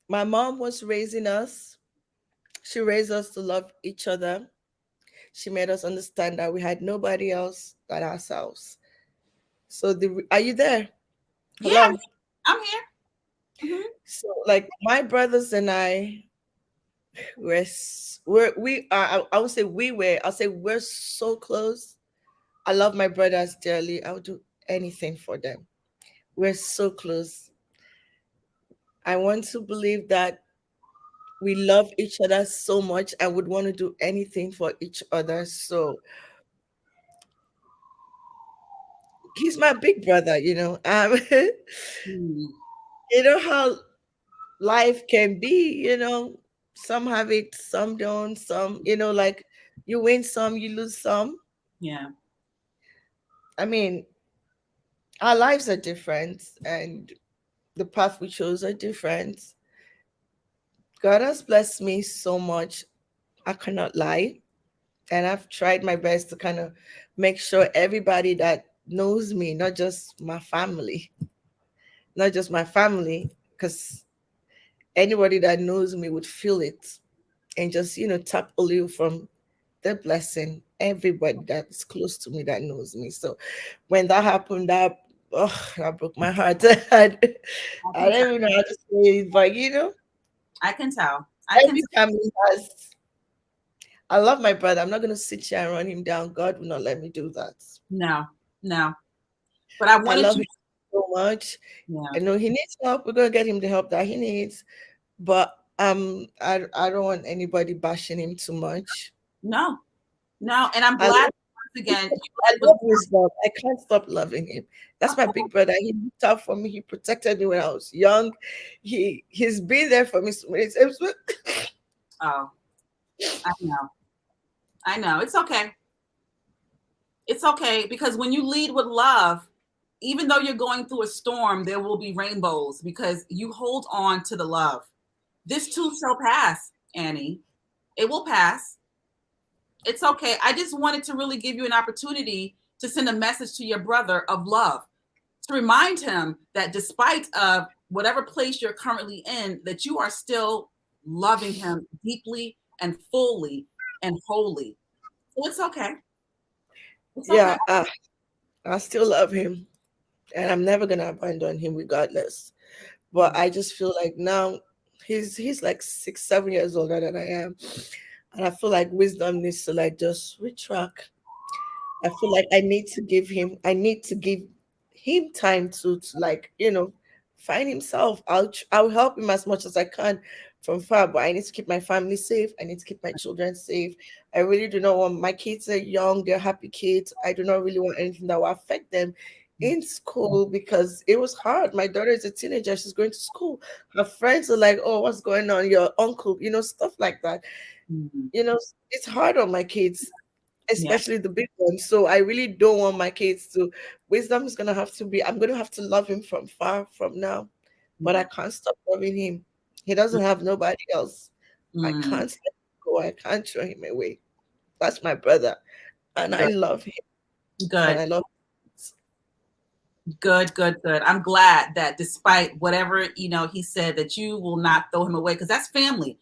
my mom was raising us, she raised us to love each other. She made us understand that we had nobody else but ourselves. So are you there? Yeah, Hello. I'm here. Mhm. So like my brothers and I we are I would say we were I'll say we're so close. I love my brothers dearly. I would do anything for them. We're so close. I want to believe that we love each other so much. I would want to do anything for each other. So he's my big brother, you know. Mm, You know how life can be, you know. Some have it, some don't, some, like you win some, you lose some. yeah. I mean, our lives are different and the path we chose are different. God has blessed me so much. I cannot lie. And I've tried my best to kind of make sure everybody that knows me, not just my family, because anybody that knows me would feel it and just, tap a little from the blessing. Everybody that's close to me that knows me. So when that happened, that broke my heart. I I can don't tell. even know how to say it, but I can tell. I can every tell. family has. I love my brother. I'm not going to sit here and run him down. God will not let me do that. No, no. But I I wanted love you. him so much. Yeah. I know he needs help. We're gonna get him the help that he needs. But I don't want anybody bashing him too much. No, no. And I'm I glad love once again you I led with love wisdom. I can't stop loving him. That's of my course. big brother. He looked out for me. He protected me when I was young. He's been there for me so many times. Oh, I know. I know. It's okay. It's okay because when you lead with love, even though you're going through a storm, there will be rainbows because you hold on to the love. This too shall pass, Annie. It will pass. It's okay. I just wanted to really give you an opportunity to send a message to your brother of love, to remind him that despite of whatever place you're currently in, that you are still loving him deeply and fully and wholly. So it's okay. It's okay. Yeah, I still love him, and I'm never gonna abandon him regardless. But Mm, I just feel like now he's like 6, 7 years older than I am. And I feel like wisdom needs to like just retract. I feel like I need to give him time to like, find himself. I'll help him as much as I can from far, but I need to keep my family safe. I need to keep my children safe. I really do not want my kids are young, they're happy kids. I do not really want anything that will affect them in school because it was hard. My daughter is a teenager, she's going to school. Her friends are like, oh, what's going on? Your uncle, stuff like that. mhm. It's hard on my kids, Yeah. especially the big ones. So I really don't want my kids to. Wisdom is gonna have to be. I'm gonna have to love him from far from now, but I Yeah. can't stop loving him. He doesn't have nobody else. I Mm, can't let him go. I can't throw him away. That's my brother, and I good. love him, and Good. I love. Good, good, good. I'm glad that despite whatever, he said that you will not throw him away because that's family.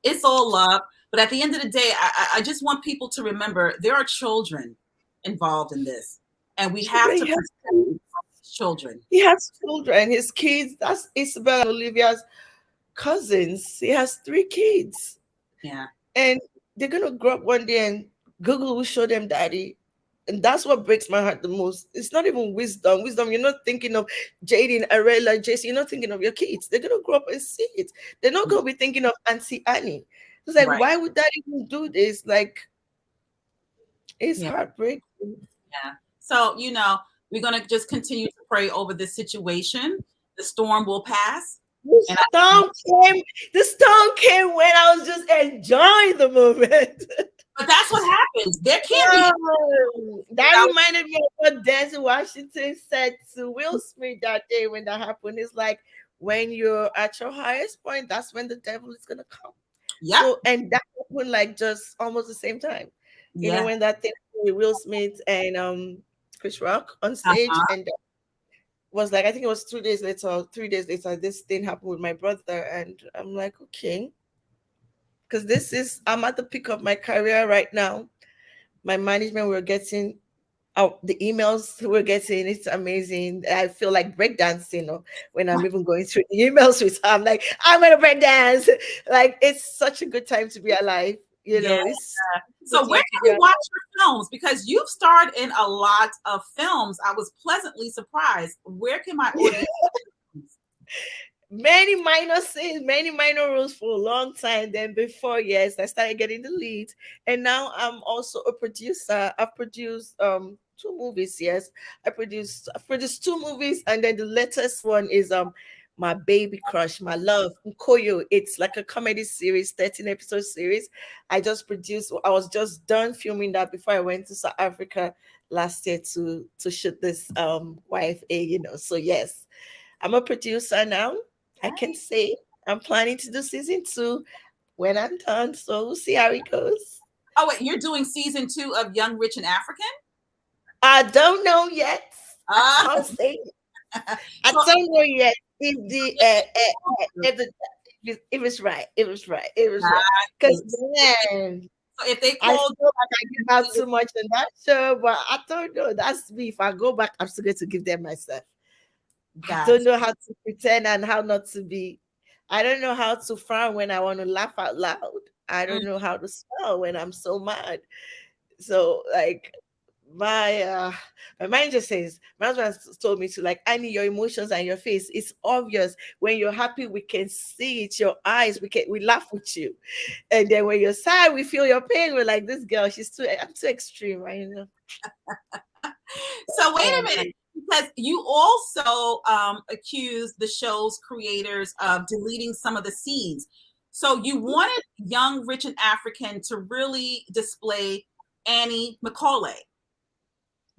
It's all love. But at the end of the day, I just want people to remember there are children involved in this. And we have Children, to protect children. he has children. His kids. That's Isabel and Olivia's cousins. He has 3 kids. Yeah. And they're gonna grow up one day and Google will show them daddy. And that's what breaks my heart the most. It's not even wisdom. Wisdom, you're not thinking of Jaden, Arella, JC, you're not thinking of your kids. They're gonna grow up and see it. They're not gonna be thinking of Auntie Annie. It's like, Right. why would that even do this? Like, it's Yeah. heartbreaking. Yeah. So, we're going to just continue to pray over this situation. The storm will pass. The And storm came, the storm came when I was just enjoying the moment. but that's what happens. There can't be Oh, that without. reminded me of what Denzel Washington said to Will Smith that day when that happened. It's like when you're at your highest point, that's when the devil is gonna come. Yep. So, and that happened like just almost the same time. Yeah. When that thing with Will Smith and Chris Rock on stage, Uh-huh. and was like, I think it was 2 days later or 3 days later, this thing happened with my brother, and I'm like, okay, because I'm at the peak of my career right now. My management were getting out the emails we're getting. It's amazing. I feel like breakdancing, when I'm even going through the emails with her. I'm like, I'm gonna breakdance. Like, it's such a good time to be alive. Yeah. It's a So good where time to can be we alive. watch your films? Because you've starred in a lot of films. I was pleasantly surprised. Where can my audience? Many minor scenes, many minor roles for a long time. Then before, yes, I started getting the lead, and now I'm also a producer. I've produced 2 movies. Yes, I've produced 2 movies, and then the latest one is my baby crush, my love, Nkoyo. It's like a comedy series, 13 episode series. I was just done filming that before I went to South Africa last year to shoot this YFA. So yes, I'm a producer now. I can say I'm planning to do season 2 when I'm done. So we'll see how it goes. Oh wait, you're doing season 2 of Young, Rich, and African? I don't know yet. I Uh, can't say. I so, don't know yet if the if it's right. It was right. It was right. Because man, so if they I called, feel like I give out too much in that show, but I don't know. That's me. If I go back, I'm still going to give them myself. I got don't know how to pretend and how not to be. I don't know how to frown when I want to laugh out loud. I you. don't know how to smile when I'm so mad. So like my my mind just says, my husband has told me to, like, Annie, your emotions and your face, it's obvious. When you're happy, we can see it, your eyes, we laugh with you. And then when you're sad, we feel your pain. We're like, this girl, I'm too extreme, right? So wait a Oh minute, man. because you also accused the show's creators of deleting some of the scenes. So you wanted Young, Rich, and African to really display Annie Macaulay.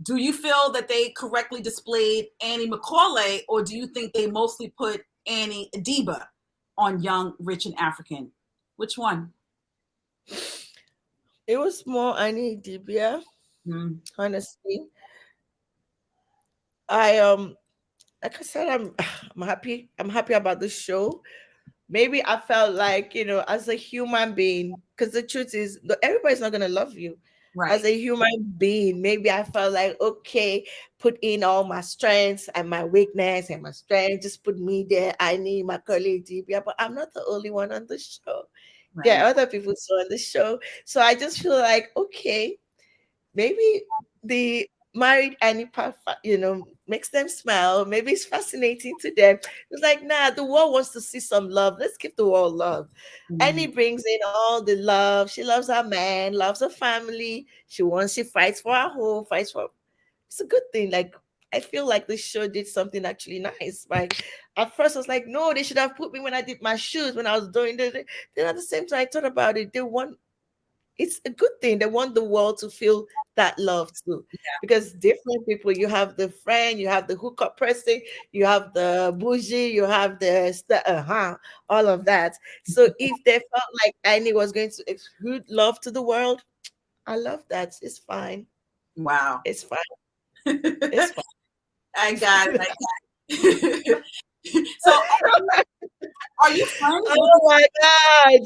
Do you feel that they correctly displayed Annie Macaulay, or do you think they mostly put Annie Idibia on Young, Rich, and African? Which one? It was more Annie Idibia, Mm, honestly. I like I said, I'm happy. I'm happy about the show. Maybe I felt like, as a human being, because the truth is, everybody's not gonna love you. As right. a human being, maybe I felt like, okay, put in all my strengths and my weakness and my strength. Just put me there. I need my colleague DBA, but I'm not the only one on the show. There Right. are other people still on the show, so I just feel like, okay, maybe the married Annie part, makes them smile. Maybe it's fascinating to them. It's like, nah, the world wants to see some love. Let's give the world love. Mm, Annie brings in all the love. She loves her man, loves her family. She fights for her home, fights for. It's a good thing. Like, I feel like this show did something actually nice. Like, at first I was like, no, they should have put me when I did my shoes, when I was doing this. Then at the same time, I thought about it. It's a good thing. They want the world to feel that love too. Because different people, you have the friend, you have the hookup person, you have the bougie, you have all of that. So if they felt like Annie was going to exude love to the world, I love that. It's fine. wow. It's fine. I It's fine. got it. I got it. So are you friends with Oh my God.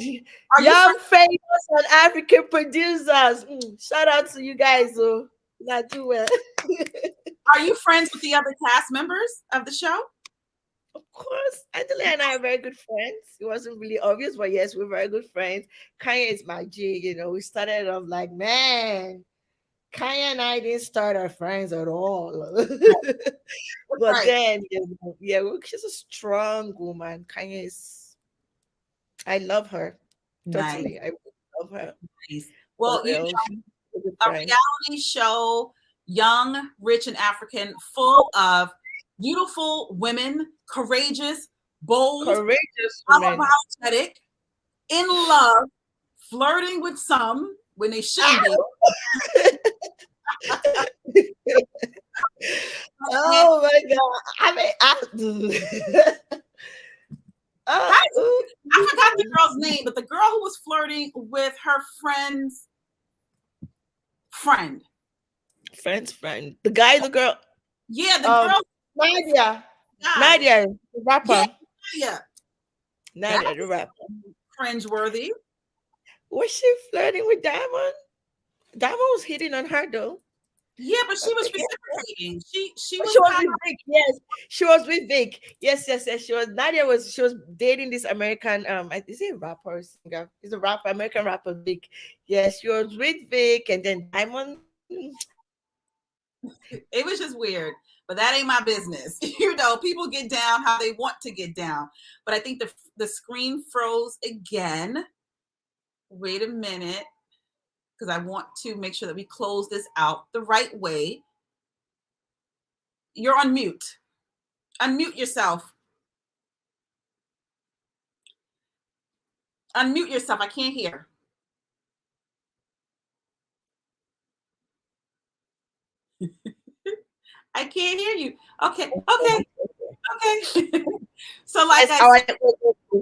are you Young, friends famous, and African producers. Shout out to you guys. Oh, not too well. are you friends with the other cast members of the show? Of course, Angela and I are very good friends. It wasn't really obvious, but yes, we're very good friends. Kanye is my G. We started off like, man, Kanye and I didn't start our friends at all. But Right. then, yeah, she's a strong woman. Kanye is, I love her Nice. totally. I love her Nice. for Well, real. She's a good a friend. reality show, Young, Rich, and African, full of beautiful women, courageous, bold, Courageous woman. unapologetic, in love, flirting with some when they shouldn't be. And Oh my God. I mean, how ooh. I forgot the girl's name, but the girl who was flirting with her friend's friend. Friend's friend. The guy, the girl. Yeah, the girl Nadia. guy. Nadia, the Yeah, rapper. yeah. That Nadia, the rapper. cringeworthy. Was she flirting with Diamond? Diamond was hitting on her though. Yeah, but she I was think reciprocating. She she was was kind with Vic. Yes, she was with Vic. Yes, yes, yes. She was dating this American is he a rapper or singer? He's a rapper, American rapper Vic. Yes, she was with Vic, and then Diamond. of, it was just weird. But that ain't my business. People get down how they want to get down. But I think the screen froze again. Wait a minute, because I want to make sure that we close this out the right way. You're on mute. Unmute yourself. Unmute yourself. I can't hear. I can't hear you. Okay. So, like Yes, I said,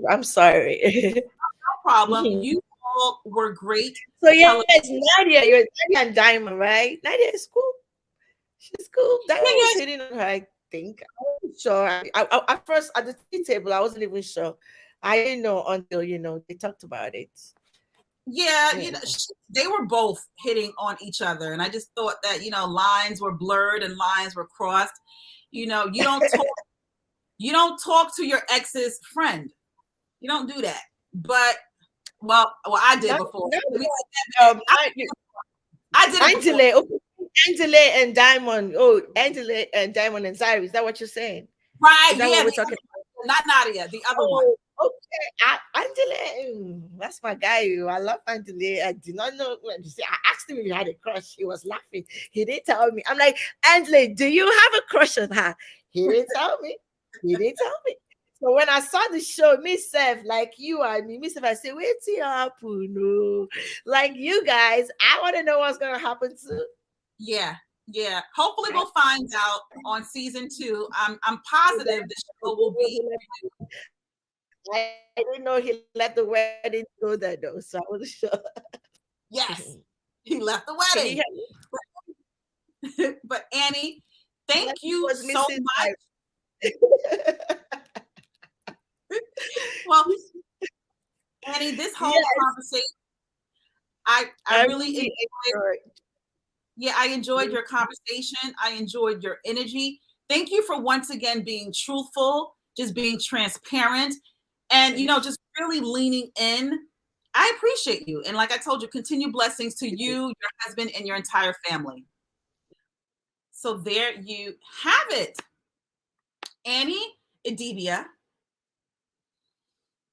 I'm sorry. no problem. You all were great. So yes, Nadia, you're Nadia and Diamond, right? Nadia is cool. She's cool. Diamond was Yeah, hitting on her, I think. I wasn't sure. At first at the tea table, I wasn't even sure. I didn't know until they talked about it. yeah, Yeah. they were both hitting on each other, and I just thought that lines were blurred and lines were crossed. You don't talk. You don't talk to your ex's friend. You don't do that. But I did before. I did it before. Angela, okay. Angela and Diamond. Oh, Angela and Diamond and Zaire. Is that what you're saying? Right? Is that Yeah, what we're talking about? Not Nadia, the other one. Okay. Angela, that's my guy. I love Angela. I did not know. I asked him if he had a crush. He was laughing. He didn't tell me. I'm like, Angela, do you have a crush on her? He didn't tell me. So when I saw the show, myself, like you and me, myself, I say, wait till happen. No. Like you guys, I want to know what's gonna happen to. Yeah. Hopefully we'll find out on season 2. I'm positive the show will be. I didn't know he let the wedding go there though, so I wasn't sure. Yes, he left the wedding. But Annie, thank you so much. Well, Annie, this whole conversation, I really enjoyed. Yeah, I enjoyed your conversation. I enjoyed your energy. Thank you for once again being truthful, just being transparent, and just really leaning in. I appreciate you. And like I told you, continue blessings to you, your husband, and your entire family. So there you have it. Annie Idibia.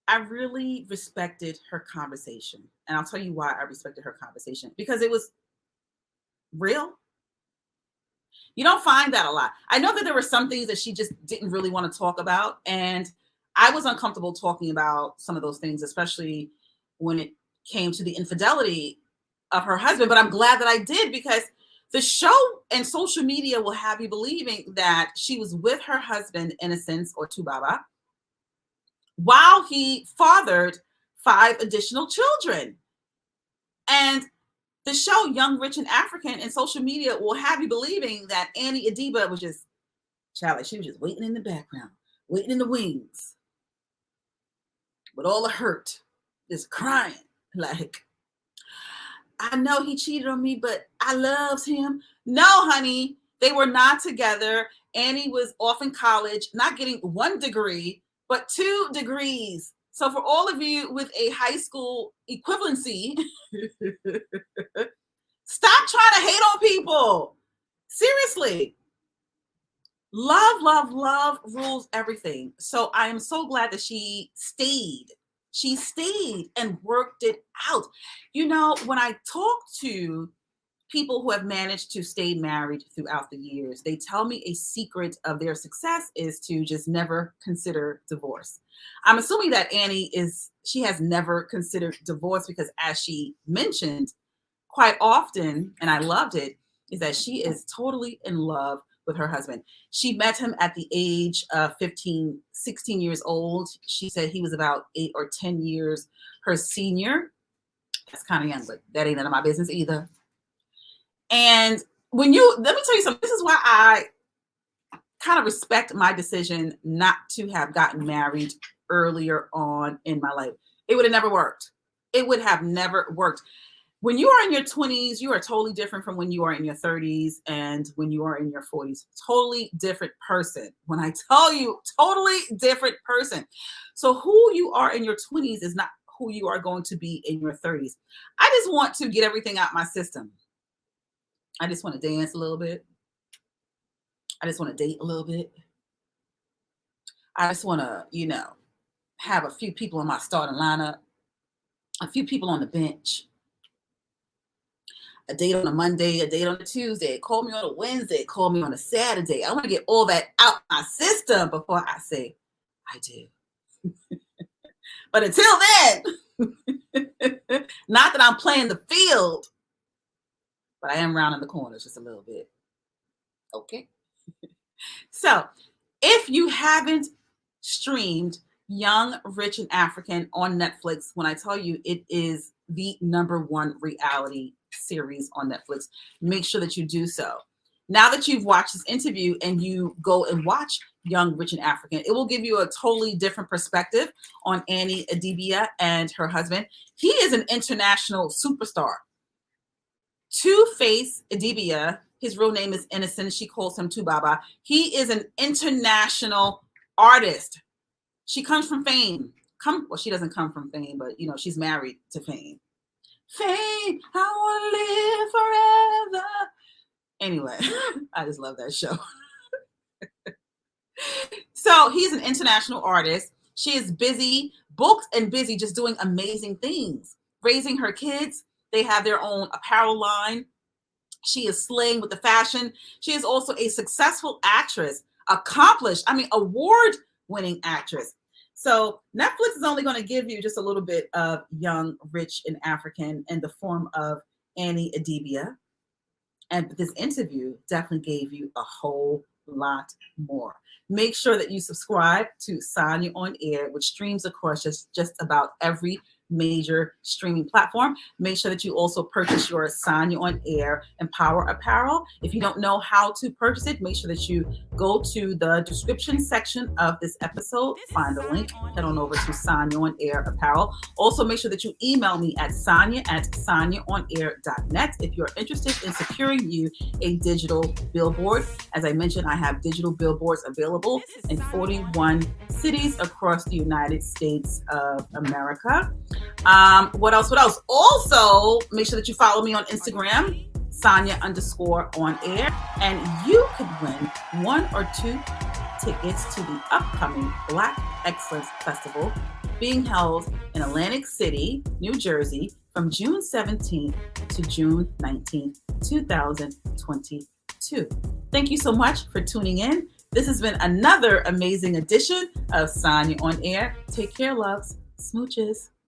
I really respected her conversation. And I'll tell you why I respected her conversation. Because it was real. You don't find that a lot. I know that there were some things that she just didn't really want to talk about. And I was uncomfortable talking about some of those things, especially when it came to the infidelity of her husband. But I'm glad that I did, because the show and social media will have you believing that she was with her husband, Innocence or Tubaba, while he fathered 5 additional children. And the show Young, Rich, and African and social media will have you believing that Annie Idibia was just, Charlie, she was just waiting in the background, waiting in the wings, with all the hurt, just crying, like, I know he cheated on me, but I loves him. No, honey, they were not together. Annie was off in college, not getting 1 degree, but 2 degrees. So for all of you with a high school equivalency, stop trying to hate on people. Seriously. Love rules everything. So I am so glad that she stayed. She stayed and worked it out. When I talk to people who have managed to stay married throughout the years, they tell me a secret of their success is to just never consider divorce. I'm assuming that Annie she has never considered divorce, because as she mentioned quite often, and I loved it, is that she is totally in love with her husband. She met him at the age of 15, 16 years old. She said he was about 8 or 10 years her senior. That's kind of young, but that ain't none of my business either. And let me tell you something. This is why I kind of respect my decision not to have gotten married earlier on in my life. It would have never worked. It would have never worked. When you are in your 20s, you are totally different from when you are in your 30s and when you are in your 40s. Totally different person. When I tell you, totally different person. So who you are in your 20s is not who you are going to be in your 30s. I just want to get everything out my system. I just want to dance a little bit. I just want to date a little bit. I just want to, have a few people in my starting lineup, a few people on the bench, a date on a Monday, a date on a Tuesday, call me on a Wednesday, call me on a Saturday. I want to get all that out my system before I say I do. But until then, not that I'm playing the field, but I am rounding the corners just a little bit. Okay. So if you haven't streamed Young, Rich, and African on Netflix, when I tell you it is the #1 reality series on Netflix, make sure that you do so. Now that you've watched this interview and you go and watch Young, Rich, and African, it will give you a totally different perspective on Annie Idibia and her husband. He is an international superstar. Two-Face Idibia, his real name is Innocent. She calls him Tubaba. He is an international artist. She comes from fame. Well, she doesn't come from fame, but she's married to fame. Fame, I want to live forever. Anyway, I just love that show. So he's an international artist. She is busy, booked and busy, just doing amazing things, raising her kids. They have their own apparel line. She is slaying with the fashion. She is also a successful actress, accomplished, award-winning actress. So Netflix is only going to give you just a little bit of Young, Rich, and African in the form of Annie Idibia. And this interview definitely gave you a whole lot more. Make sure that you subscribe to Sanya On-Air, which streams across just about every major streaming platform. Make sure that you also purchase your Sanya On-Air Empower apparel. If you don't know how to purchase it, make sure that you go to the description section of this episode, find the link, head on over to Sanya On-Air apparel. Also, make sure that you email me at sanya@sanyaonair.net if you're interested in securing you a digital billboard. As I mentioned, I have digital billboards available in 41 cities across the United States of America. What else? Also, make sure that you follow me on Instagram, Sanya_on-air, and you could win 1 or 2 tickets to the upcoming Black Excellence Festival being held in Atlantic City, New Jersey, from June 17th to June 19th, 2022. Thank you so much for tuning in. This has been another amazing edition of Sanya On Air. Take care, loves. Smooches.